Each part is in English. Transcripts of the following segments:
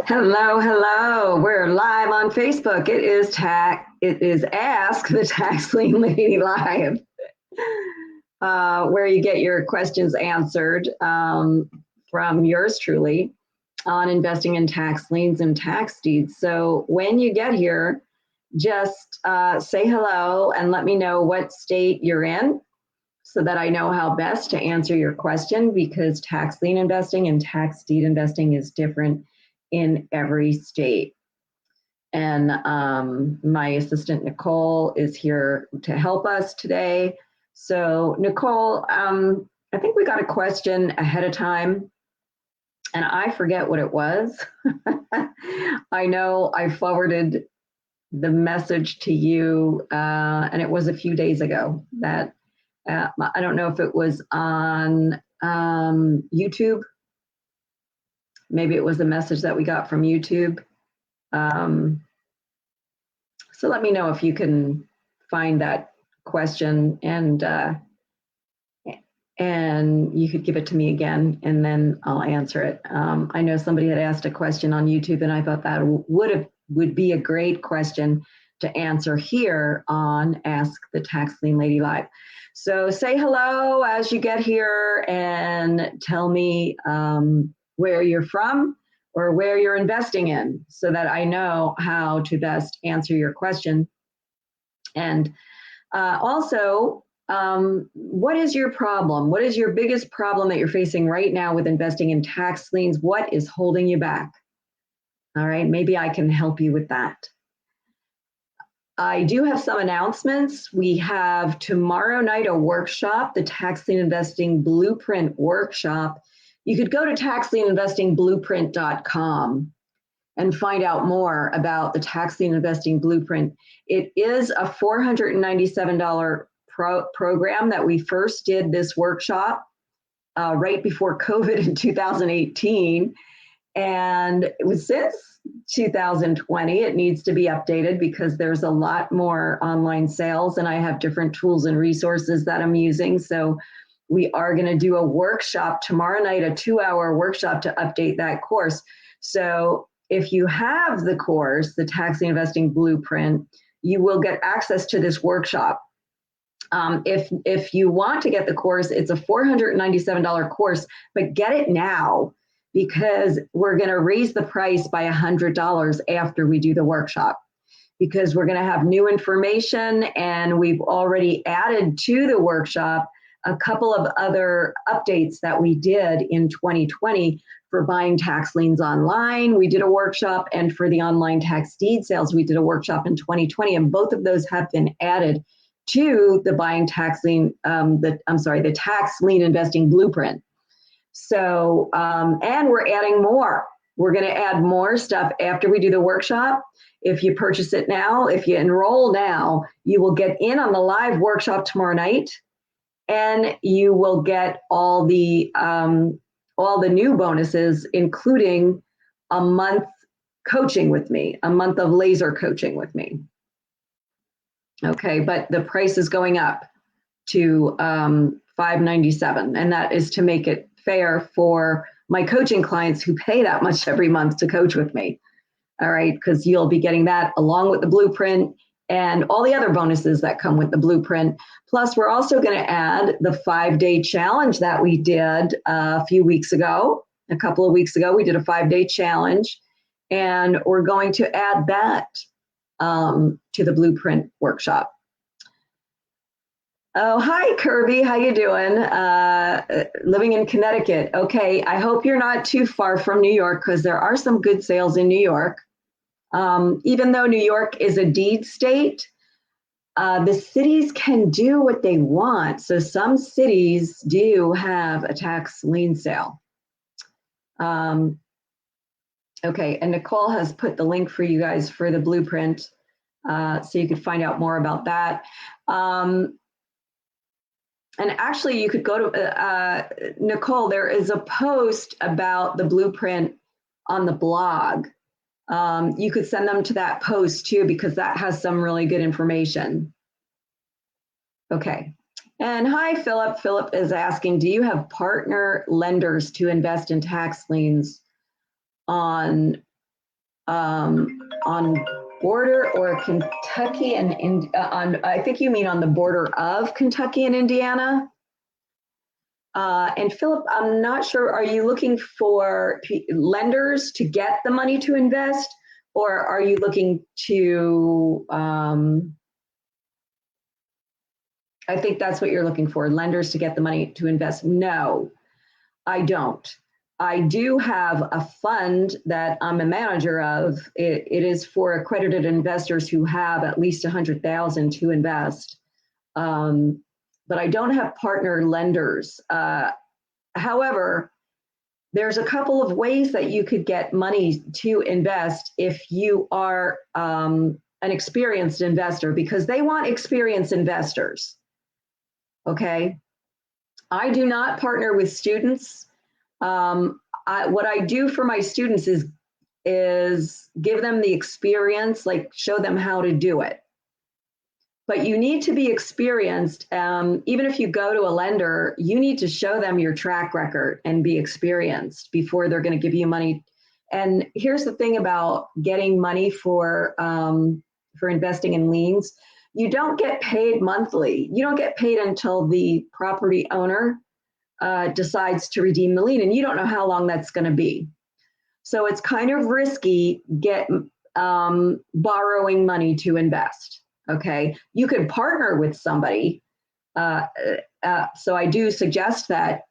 Hello, hello. We're live on Facebook. It is Ask the Tax Lien Lady Live, where you get your questions answered from yours truly on investing in tax liens and tax deeds. So when you get here, just say hello and let me know what state you're in so that I know how best to answer your question, because tax lien investing and tax deed investing is different in every state. And my assistant Nicole is here to help us today. So Nicole, I think we got a question ahead of time and I forget what it was. I know I forwarded the message to you and it was a few days ago that I don't know if it was on YouTube. Maybe it was a message that we got from YouTube. So let me know if you can find that question and you could give it to me again and then I'll answer it. I know somebody had asked a question on YouTube and I thought that would be a great question to answer here on Ask the Tax Lien Lady Live. So say hello as you get here and tell me where you're from or where you're investing in so that I know how to best answer your question. And also, what is your problem? What is your biggest problem that you're facing right now with investing in tax liens? What is holding you back? All right, maybe I can help you with that. I do have some announcements. We have tomorrow night a workshop, the Tax Lien Investing Blueprint Workshop. You could go to taxlieninvestingblueprint.com and find out more about the Tax Lien Investing Blueprint. It is a $497 program that we first did this workshop right before COVID in 2018. And it was since 2020, it needs to be updated because there's a lot more online sales and I have different tools and resources that I'm using. So we are going to do a workshop tomorrow night, a 2-hour workshop to update that course. So if you have the course, the Tax Lien Investing Blueprint, you will get access to this workshop. If you want to get the course, it's a $497 course, but get it now, because we're going to raise the price by $100 after we do the workshop, because we're going to have new information and we've already added to the workshop a couple of other updates that we did in 2020 for buying tax liens online. We did a workshop, and for the online tax deed sales, we did a workshop in 2020, and both of those have been added to the buying tax lien, the Tax Lien Investing Blueprint. So, and we're adding more. We're going to add more stuff after we do the workshop. If you purchase it now, if you enroll now, you will get in on the live workshop tomorrow night, and you will get all the new bonuses, including a month coaching with me, a month of laser coaching with me. Okay, but the price is going up to $597, and that is to make it fair for my coaching clients who pay that much every month to coach with me. All right, because you'll be getting that along with the blueprint and all the other bonuses that come with the blueprint. Plus, we're also going to add the 5-day challenge that we did a couple of weeks ago. We did a 5-day challenge, and we're going to add that to the blueprint workshop. Oh, hi, Kirby. How you doing? Living in Connecticut. Okay, I hope you're not too far from New York, because there are some good sales in New York. Even though New York is a deed state, the cities can do what they want. So some cities do have a tax lien sale. Okay, and Nicole has put the link for you guys for the blueprint, so you could find out more about that. And actually, you could go to, Nicole, there is a post about the blueprint on the blog. You could send them to that post too, because that has some really good information. Okay. And hi, Philip. Philip is asking, do you have partner lenders to invest in tax liens on on border or Kentucky and I think you mean on the border of Kentucky and Indiana. And Philip, I'm not sure, are you looking for lenders to get the money to invest, or are you looking to, I think that's what you're looking for, lenders to get the money to invest. No, I don't. I do have a fund that I'm a manager of. It is for accredited investors who have at least 100,000 to invest. But I don't have partner lenders. However, there's a couple of ways that you could get money to invest if you are an experienced investor, because they want experienced investors. Okay. I do not partner with students. What I do for my students is give them the experience, like show them how to do it. But you need to be experienced. Even if you go to a lender, you need to show them your track record and be experienced before they're going to give you money. And here's the thing about getting money for investing in liens. You don't get paid monthly. You don't get paid until the property owner decides to redeem the lien, and you don't know how long that's going to be. So it's kind of risky borrowing money to invest. Okay, you could partner with somebody. So I do suggest that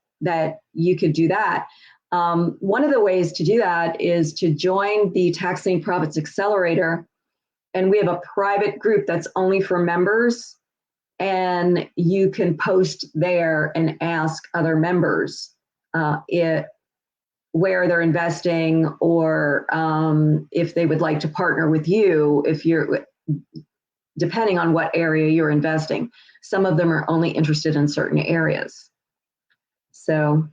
you could do that. One of the ways to do that is to join the Tax Lien Profits Accelerator, and we have a private group that's only for members. And you can post there and ask other members where they're investing, or if they would like to partner with you, if you're, depending on what area you're investing. Some of them are only interested in certain areas. So,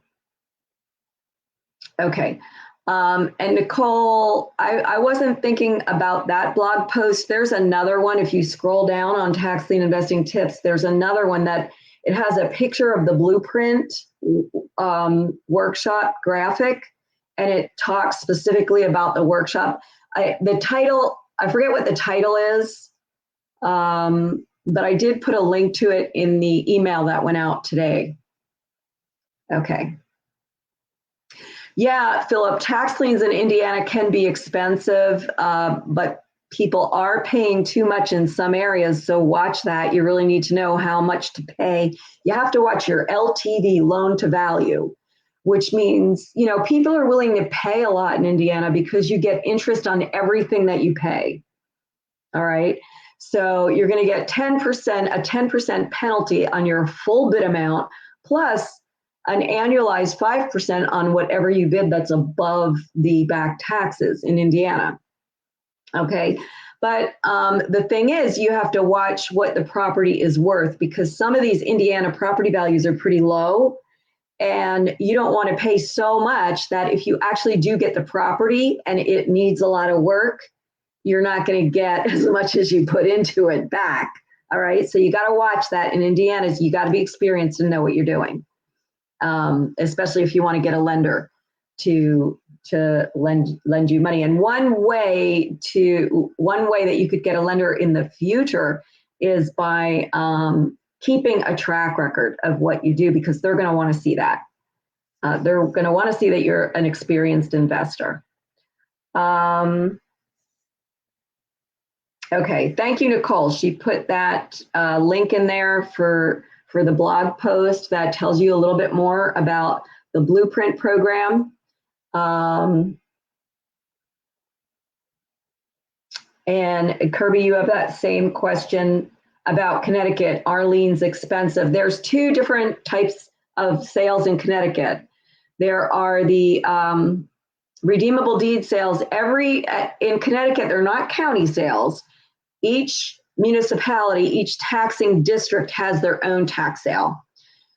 okay. And Nicole, I wasn't thinking about that blog post. There's another one. If you scroll down on Tax Lien Investing Tips, there's another one that it has a picture of the blueprint workshop graphic, and it talks specifically about the workshop. The title, I forget what the title is, but I did put a link to it in the email that went out today. Okay. Yeah, Philip, tax liens in Indiana can be expensive, but people are paying too much in some areas. So watch that. You really need to know how much to pay. You have to watch your LTV, loan to value, which means, you know, people are willing to pay a lot in Indiana because you get interest on everything that you pay. All right. So you're going to get 10%, a 10% penalty on your full bid amount, plus an annualized 5% on whatever you bid that's above the back taxes in Indiana. Okay, but the thing is, you have to watch what the property is worth, because some of these Indiana property values are pretty low, and you don't want to pay so much that if you actually do get the property and it needs a lot of work, you're not going to get as much as you put into it back. All right, so you got to watch that. In Indiana, you got to be experienced and know what you're doing. Especially if you want to get a lender to lend you money. And one way that you could get a lender in the future is by keeping a track record of what you do, because they're going to want to see that. They're going to want to see that you're an experienced investor. Okay, thank you, Nicole. She put that link in there for the blog post that tells you a little bit more about the Blueprint program. And Kirby, you have that same question about Connecticut. Are liens expensive? There's two different types of sales in Connecticut. There are the redeemable deed sales. In Connecticut, they're not county sales. Each municipality, each taxing district has their own tax sale.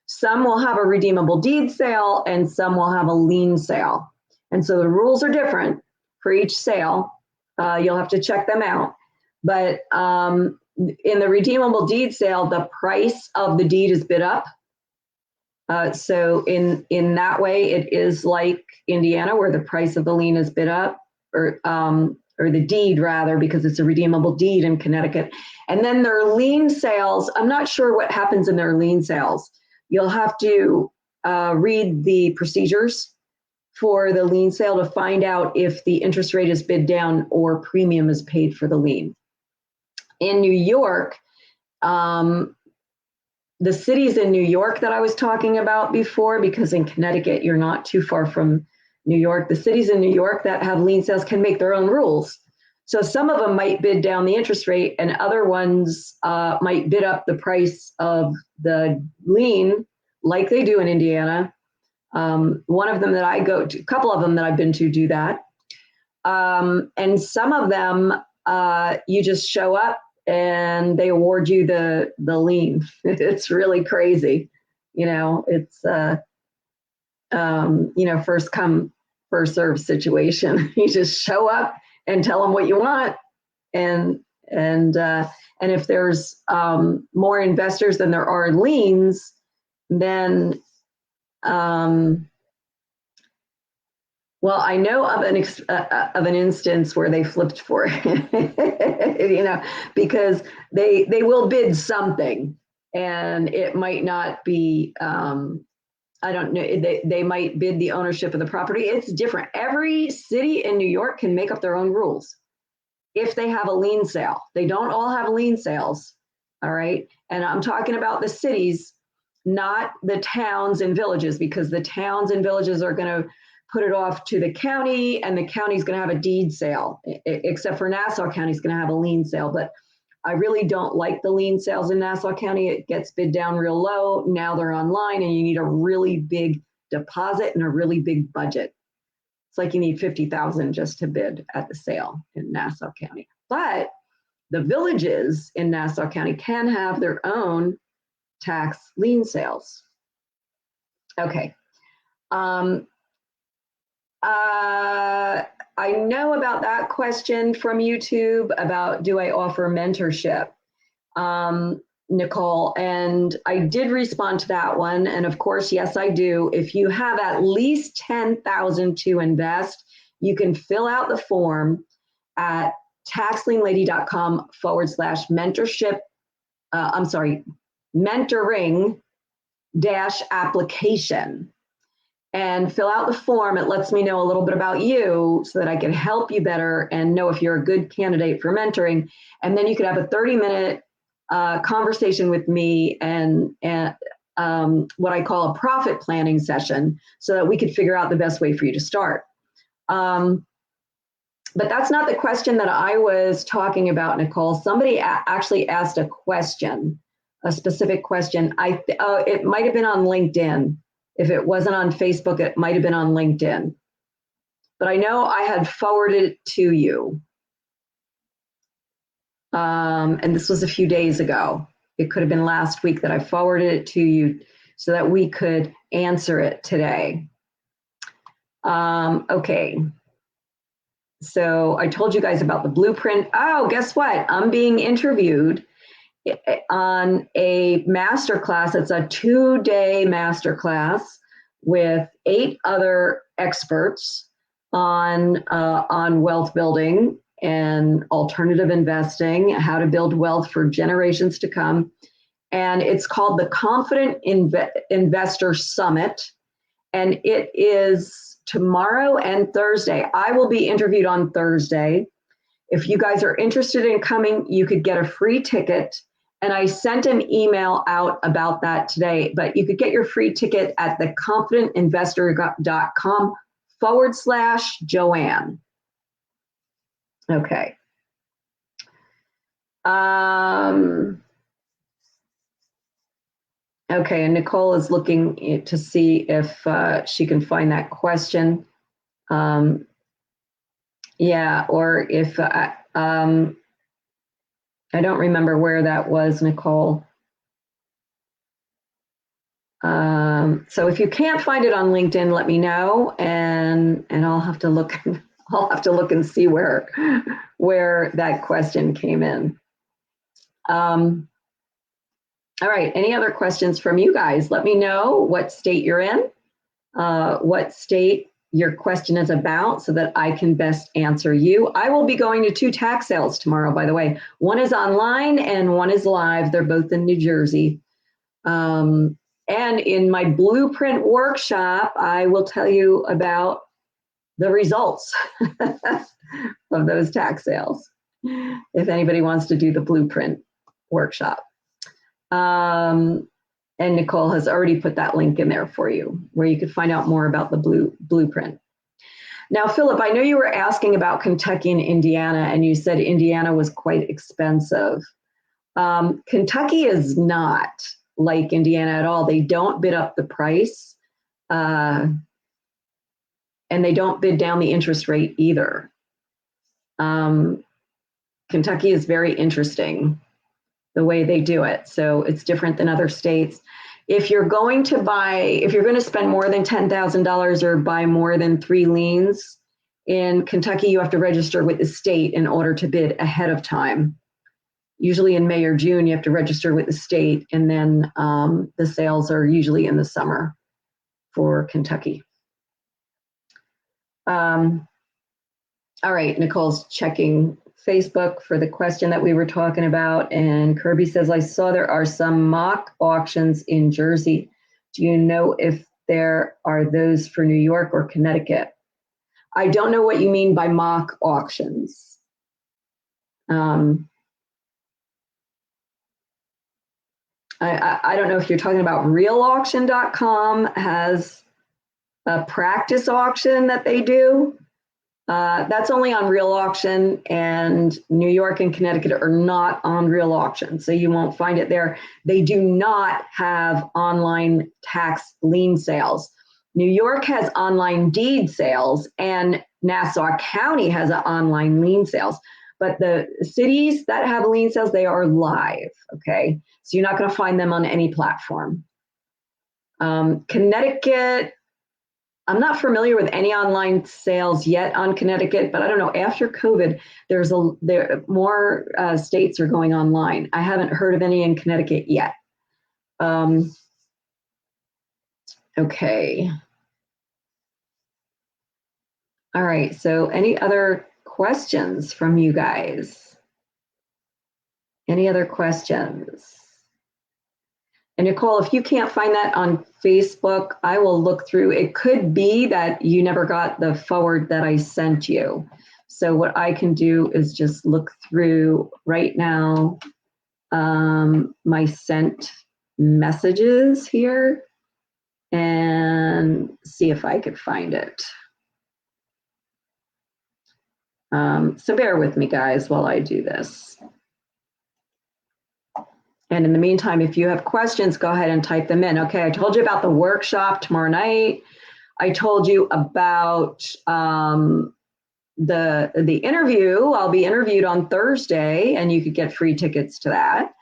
Some will have a redeemable deed sale and some will have a lien sale. And so the rules are different for each sale. You'll have to check them out. But in the redeemable deed sale, the price of the deed is bid up. So in that way, it is like Indiana, where the price of the lien is bid up, or or the deed rather, because it's a redeemable deed in Connecticut. And then their lien sales, I'm not sure what happens in their lien sales. You'll have to read the procedures for the lien sale to find out if the interest rate is bid down or premium is paid for the lien. In New York, the cities in New York that I was talking about before, because in Connecticut, you're not too far from New York, the cities in New York that have lien sales can make their own rules. So some of them might bid down the interest rate and other ones might bid up the price of the lien like they do in Indiana. One of them that I go to, a couple of them that I've been to do that. And some of them, you just show up and they award you the lien. It's really crazy. You know, it's, you know, first come, first serve situation. You just show up and tell them what you want. And if there's more investors than there are liens, then, well, I know of an instance where they flipped for it, you know, because they will bid something, and it might not be. I don't know. They might bid the ownership of the property. It's different. Every city in New York can make up their own rules if they have a lien sale. They don't all have lien sales. All right, and I'm talking about the cities, not the towns and villages, because the towns and villages are going to put it off to the county, and the county's going to have a deed sale, except for Nassau County's going to have a lien sale. But I really don't like the lien sales in Nassau County. It gets bid down real low. Now they're online, and you need a really big deposit and a really big budget. It's like you need $50,000 just to bid at the sale in Nassau County. But the villages in Nassau County can have their own tax lien sales. Okay. I know about that question from YouTube about, do I offer mentorship, Nicole? And I did respond to that one. And of course, yes, I do. If you have at least $10,000 to invest, you can fill out the form at taxlienlady.com/mentorship. I'm sorry, mentoring-application. And fill out the form. It lets me know a little bit about you so that I can help you better and know if you're a good candidate for mentoring. And then you could have a 30-minute conversation with me and what I call a profit planning session, so that we could figure out the best way for you to start. But that's not the question that I was talking about, Nicole. Somebody actually asked a question, a specific question. It might have been on LinkedIn. If it wasn't on Facebook, it might have been on LinkedIn. But I know I had forwarded it to you. And this was a few days ago. It could have been last week that I forwarded it to you so that we could answer it today. Okay. So I told you guys about the blueprint. Oh, guess what? I'm being interviewed on a masterclass. It's a 2-day masterclass with 8 other experts on wealth building and alternative investing, how to build wealth for generations to come. And it's called the Confident Investor Summit. And it is tomorrow and Thursday. I will be interviewed on Thursday. If you guys are interested in coming, you could get a free ticket. And I sent an email out about that today, but you could get your free ticket at theconfidentinvestor.com/Joanne. Okay. Okay, and Nicole is looking to see if she can find that question. Yeah, or if I don't remember where that was, Nicole. So if you can't find it on LinkedIn, let me know, and I'll have to look. I'll have to look and see where that question came in. All right. Any other questions from you guys? Let me know what state you're in, what state your question is about so that I can best answer you. I will be going to 2 tax sales tomorrow, by the way. One is online and one is live. They're both in New Jersey. And in my blueprint workshop, I will tell you about the results of those tax sales, if anybody wants to do the blueprint workshop. And Nicole has already put that link in there for you, where you could find out more about the blueprint. Now, Philip, I know you were asking about Kentucky and Indiana, and you said Indiana was quite expensive. Kentucky is not like Indiana at all. They don't bid up the price, and they don't bid down the interest rate either. Kentucky is very interesting, the way they do it. So it's different than other states. If you're going to spend more than $10,000 or buy more than 3 liens, in Kentucky, you have to register with the state in order to bid ahead of time. Usually in May or June, you have to register with the state, and then the sales are usually in the summer for Kentucky. All right, Nicole's checking Facebook for the question that we were talking about, and Kirby says, I saw there are some mock auctions in Jersey. Do you know if there are those for New York or Connecticut? I don't know what you mean by mock auctions. I don't know if you're talking about realauction.com has a practice auction that they do. That's only on Real Auction, and New York and Connecticut are not on Real Auction, so you won't find it there. They do not have online tax lien sales. New York has online deed sales, and Nassau County has an online lien sales. But the cities that have lien sales, they are live, okay? So you're not going to find them on any platform. Connecticut, I'm not familiar with any online sales yet on Connecticut, but I don't know, after COVID, more states are going online. I haven't heard of any in Connecticut yet. Okay. All right, so any other questions from you guys? Any other questions? And Nicole, if you can't find that on Facebook, I will look through. It could be that you never got the forward that I sent you. So what I can do is just look through right now my sent messages here and see if I could find it. So bear with me, guys, while I do this. And in the meantime, if you have questions, go ahead and type them in. Okay, I told you about the workshop tomorrow night. I told you about the interview. I'll be interviewed on Thursday, and you could get free tickets to that.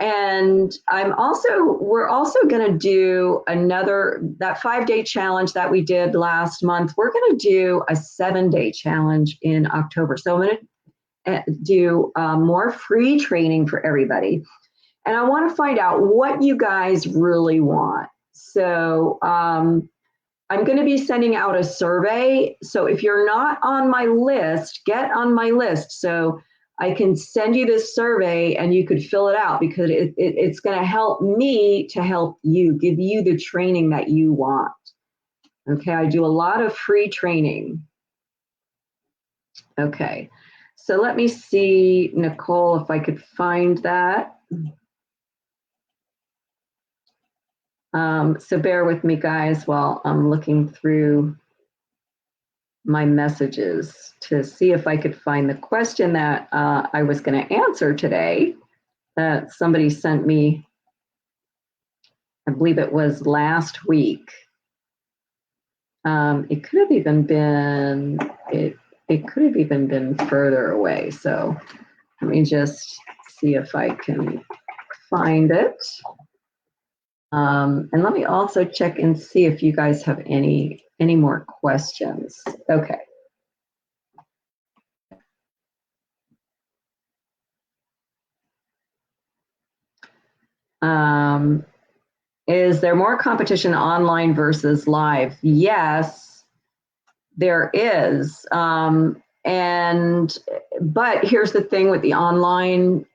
And we're also going to do that 5-day challenge that we did last month. We're going to do a 7-day challenge in October. So I'm going to do more free training for everybody. And I want to find out what you guys really want. So I'm going to be sending out a survey. So if you're not on my list, get on my list. So I can send you this survey and you could fill it out, because it's going to help me to help you, give you the training that you want. Okay, I do a lot of free training. Okay, so let me see, Nicole, if I could find that. So bear with me, guys, while I'm looking through my messages to see if I could find the question that I was going to answer today that somebody sent me. I believe it was last week. It could have even been it could have even been further away. So let me just see if I can find it. And let me also check and see if you guys have any more questions. Okay. Is there more competition online versus live? Yes. There is. But here's the thing with the online,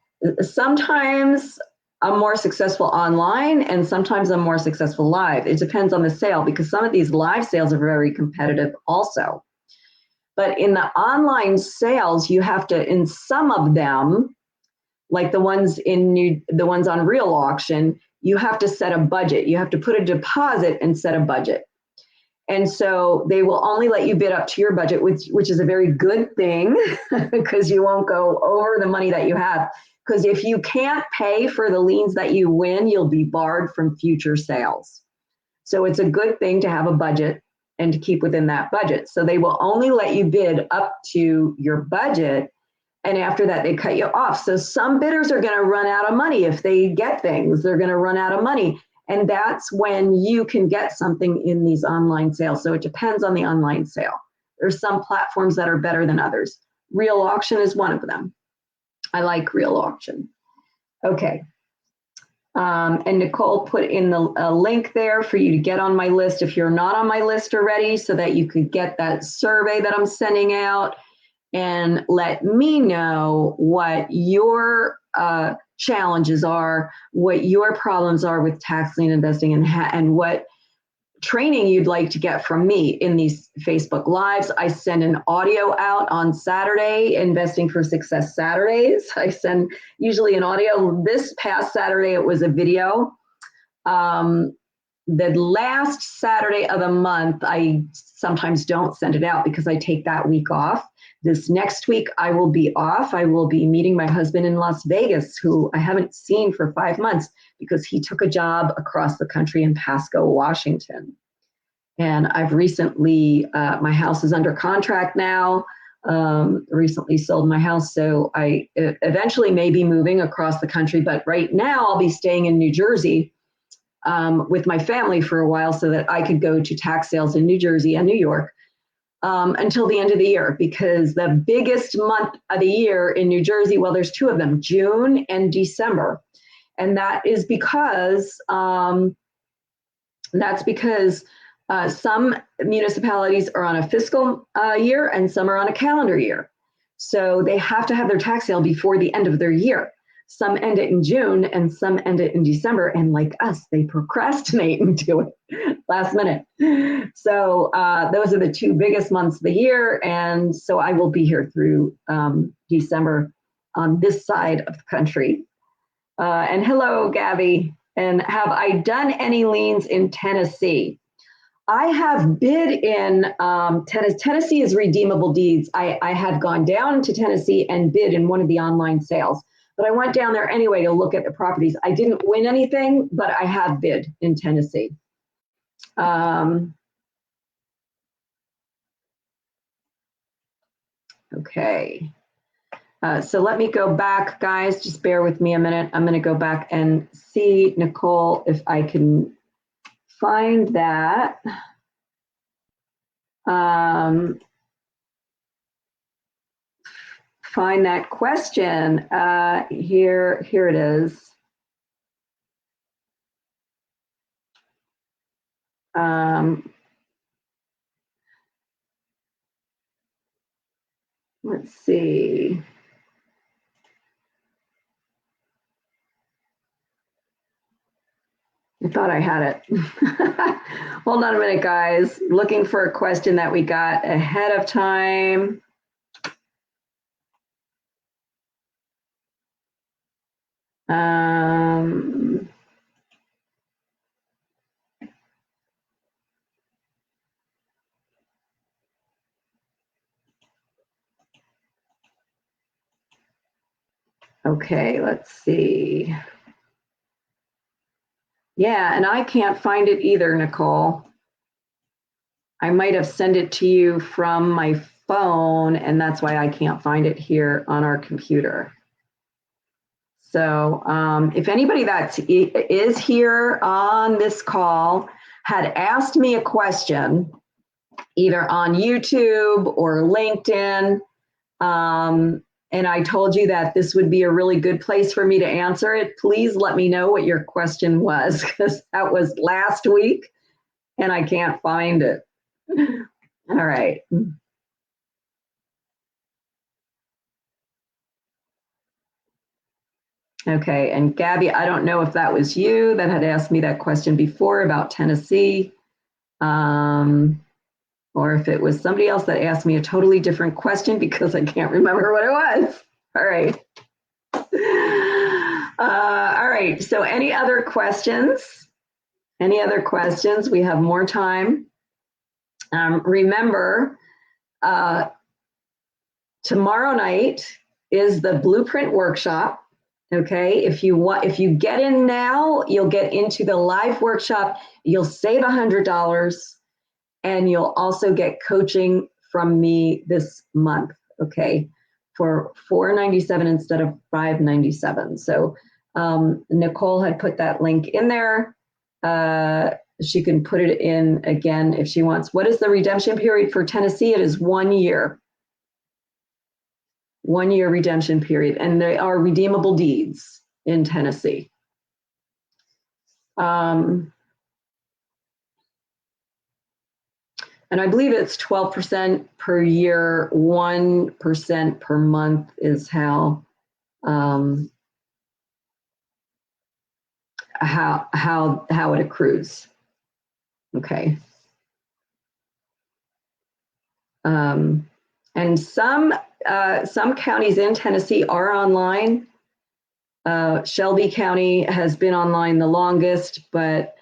sometimes I'm more successful online and sometimes I'm more successful live. It depends on the sale because some of these live sales are very competitive also. But in the online sales, you have to, in some of them, like the ones on Real Auction, you have to set a budget. You have to put a deposit and set a budget. And so they will only let you bid up to your budget, which is a very good thing because you won't go over the money that you have. Because if you can't pay for the liens that you win, you'll be barred from future sales. So it's a good thing to have a budget and to keep within that budget. So they will only let you bid up to your budget. And after that, they cut you off. So some bidders are going to run out of money. If they get things, they're going to run out of money. And that's when you can get something in these online sales. So it depends on the online sale. There's some platforms that are better than others. Real Auction is one of them. I like Real Auction. Okay. And Nicole put in a link there for you to get on my list if you're not on my list already, so that you could get that survey that I'm sending out and let me know what your challenges are, what your problems are with tax lien investing, and what training you'd like to get from me in these Facebook Lives. I send an audio out on Saturday, Investing for Success Saturdays. I send usually an audio. This past Saturday, it was a video. The last Saturday of the month, I sometimes don't send it out because I take that week off. This next week, I will be off. I will be meeting my husband in Las Vegas, who I haven't seen for 5 months because he took a job across the country in Pasco, Washington. And I've recently, my house is under contract now, recently sold my house. So I eventually may be moving across the country, but right now I'll be staying in New Jersey with my family for a while so that I could go to tax sales in New Jersey and New York until the end of the year, because the biggest month of the year in New Jersey, well, there's two of them, June and December. And that is because, some municipalities are on a fiscal year and some are on a calendar year. So they have to have their tax sale before the end of their year. Some end it in June and some end it in December. And like us, they procrastinate and do it last minute. So those are the two biggest months of the year. And so I will be here through December on this side of the country. And hello, Gabby. And have I done any liens in Tennessee? I have bid in Tennessee. Tennessee is redeemable deeds. I had gone down to Tennessee and bid in one of the online sales. But I went down there anyway to look at the properties. I didn't win anything, but I have bid in Tennessee. Okay. So let me go back, guys. Just bear with me a minute. I'm going to go back and see, Nicole, if I can find that. Find that question. Here it is. Let's see. I thought I had it. Hold on a minute, guys. Looking for a question that we got ahead of time. Okay, let's see. Yeah, and I can't find it either, Nicole. I might have sent it to you from my phone, and that's why I can't find it here on our computer. So if anybody that is here on this call had asked me a question, either on YouTube or LinkedIn, and I told you that this would be a really good place for me to answer it, please let me know what your question was, because that was last week and I can't find it. All right. Okay, and Gabby, I don't know if that was you that had asked me that question before about Tennessee, or if it was somebody else that asked me a totally different question because I can't remember what it was. All right. All right, so any other questions? Any other questions? We have more time. Remember, tomorrow night is the blueprint workshop. Okay, if you get in now, you'll get into the live workshop. You'll save $100, and you'll also get coaching from me this month. Okay, for $497 instead of $597. So Nicole had put that link in there. She can put it in again if she wants. What is the redemption period for Tennessee? It is 1 year. 1 year redemption period, and they are redeemable deeds in Tennessee. And I believe it's 12% per year, 1% per month is how it accrues. Okay. And some counties in Tennessee are online. Shelby County has been online the longest, but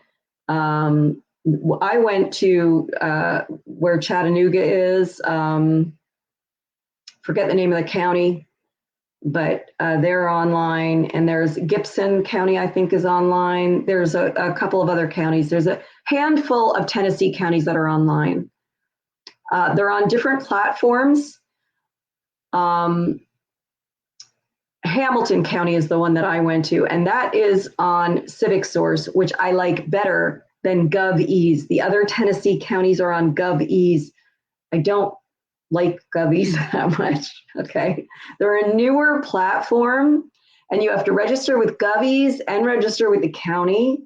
I went to where Chattanooga is. Forget the name of the county, but they're online. And there's Gibson County, I think, is online. There's a couple of other counties. There's a handful of Tennessee counties that are online. They're on different platforms. Hamilton County is the one that I went to, and that is on Civic Source, which I like better than GovEase. The other Tennessee counties are on GovEase. I don't like GovEase that much, okay? They're a newer platform, and you have to register with GovEase and register with the county,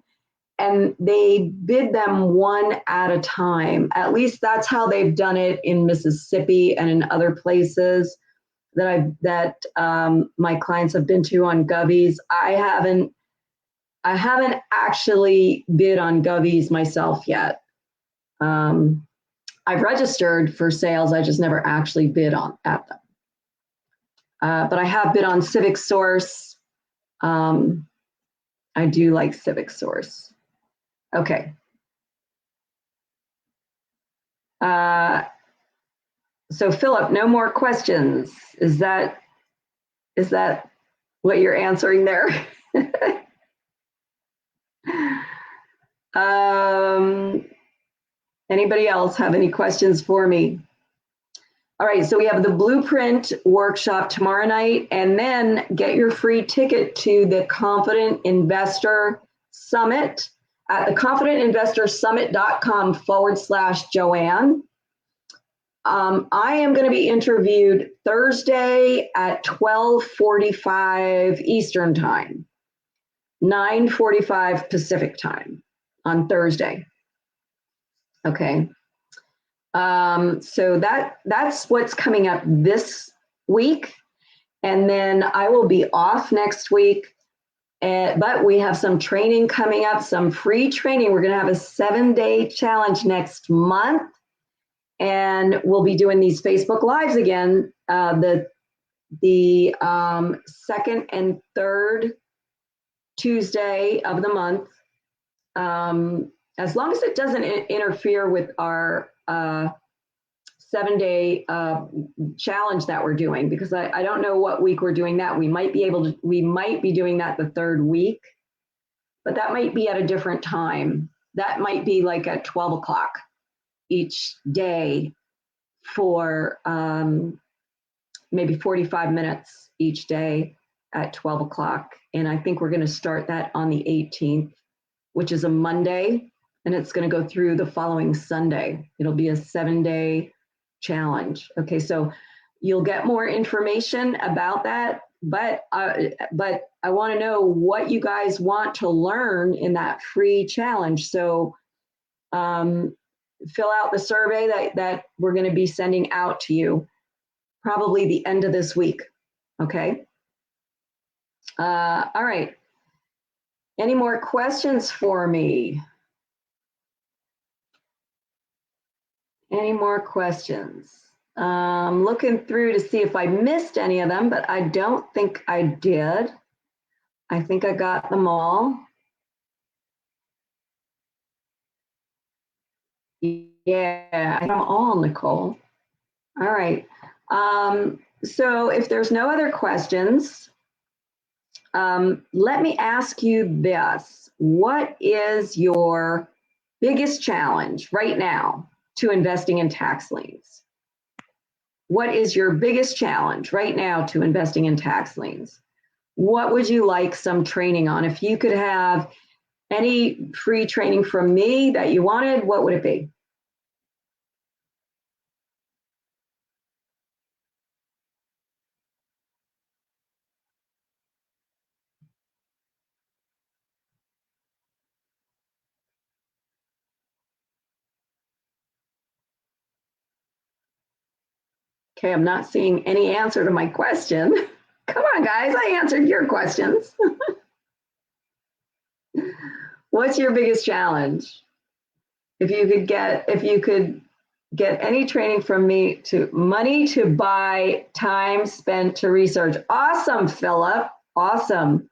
and they bid them one at a time. At least that's how they've done it in Mississippi and in other places that my clients have been to on GovEase. I haven't actually bid on GovEase myself yet. I've registered for sales. I just never actually bid at them. But I have bid on Civic Source. I do like Civic Source. Okay. So Philip, no more questions. Is that what you're answering there? Anybody else have any questions for me? All right, so we have the blueprint workshop tomorrow night, and then get your free ticket to the Confident Investor Summit at theconfidentinvestorsummit.com/Joanne. I am going to be interviewed Thursday at 12:45 Eastern Time, 9:45 Pacific Time on Thursday. Okay. So that's what's coming up this week. And then I will be off next week. But we have some training coming up, some free training. We're going to have a 7-day challenge next month. And we'll be doing these Facebook Lives again, the second and third Tuesday of the month. As long as it doesn't interfere with our 7-day challenge that we're doing, because I don't know what week we're doing that. We might be doing that the third week, but that might be at a different time. That might be like at 12 o'clock each day for maybe 45 minutes each day at 12 o'clock. And I think we're going to start that on the 18th, which is a Monday, and it's going to go through the following Sunday. It'll be a 7-day challenge. Okay, so you'll get more information about that, but I want to know what you guys want to learn in that free challenge. So fill out the survey that we're going to be sending out to you probably the end of this week. Okay. All right. Any more questions for me? Any more questions? Looking through to see if I missed any of them, but I don't think I did. I think I got them all. Yeah, I got them all, Nicole. All right. So if there's no other questions, let me ask you this. What is your biggest challenge right now to investing in tax liens? What is your biggest challenge right now to investing in tax liens? What would you like some training on? If you could have any free training from me that you wanted, what would it be? Okay, I'm not seeing any answer to my question. Come on, guys, I answered your questions. What's your biggest challenge? If you could get any training from me, to money to buy, time spent to research. Awesome, Philip. Awesome.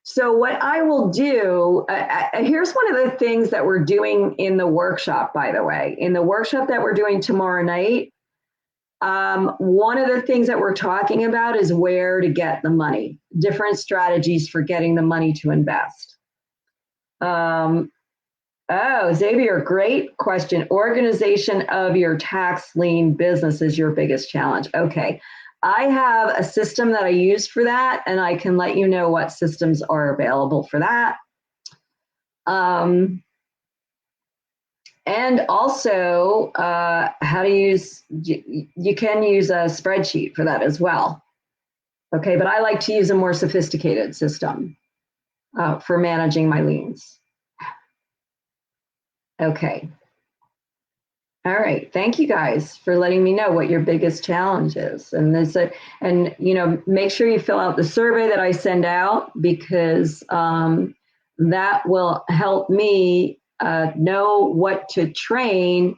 So what I will do, here's one of the things that we're doing in the workshop, by the way. In the workshop that we're doing tomorrow night, one of the things that we're talking about is where to get the money, different strategies for getting the money to invest. Oh, Xavier, great question. Organization of your tax lien business is your biggest challenge. Okay. I have a system that I use for that, and I can let you know what systems are available for that. And also how to use, you can use a spreadsheet for that as well. Okay, but I like to use a more sophisticated system for managing my liens. Okay. All right. Thank you guys for letting me know what your biggest challenge is. And make sure you fill out the survey that I send out, because that will help me know what to train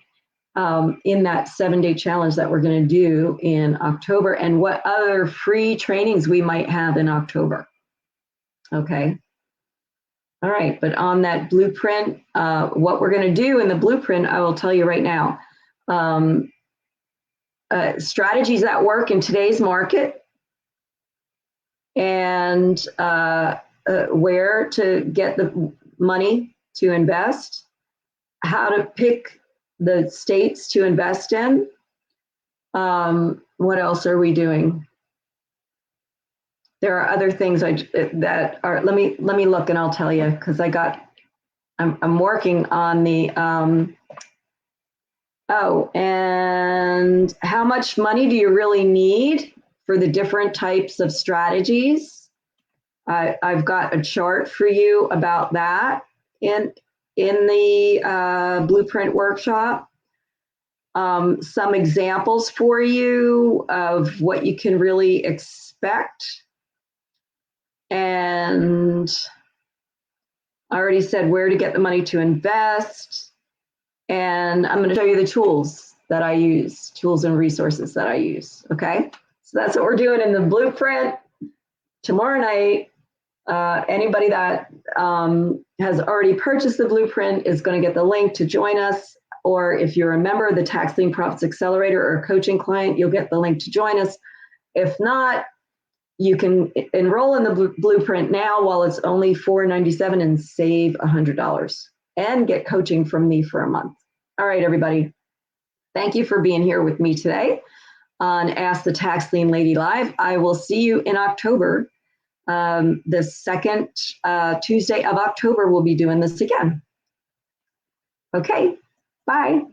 in that 7-day challenge that we're going to do in October, and what other free trainings we might have in October. Okay. All right, but on that blueprint, what we're going to do in the blueprint, I will tell you right now. Strategies that work in today's market, and where to get the money to invest, how to pick the states to invest in. What else are we doing? There are other things that are, let me look and I'll tell you, because I'm working on the, and how much money do you really need for the different types of strategies? I've got a chart for you about that in the blueprint workshop. Some examples for you of what you can really expect. And I already said where to get the money to invest. And I'm going to show you the tools that I use, tools and resources that I use. Okay. So that's what we're doing in the blueprint tomorrow night. Anybody that has already purchased the blueprint is going to get the link to join us. Or if you're a member of the Tax Lien Profits Accelerator or a coaching client, you'll get the link to join us. If not, you can enroll in the blueprint now while it's only $4.97 and save $100 and get coaching from me for a month. All right, everybody. Thank you for being here with me today on Ask the Tax Lien Lady Live. I will see you in October. The second Tuesday of October, we'll be doing this again. Okay, bye.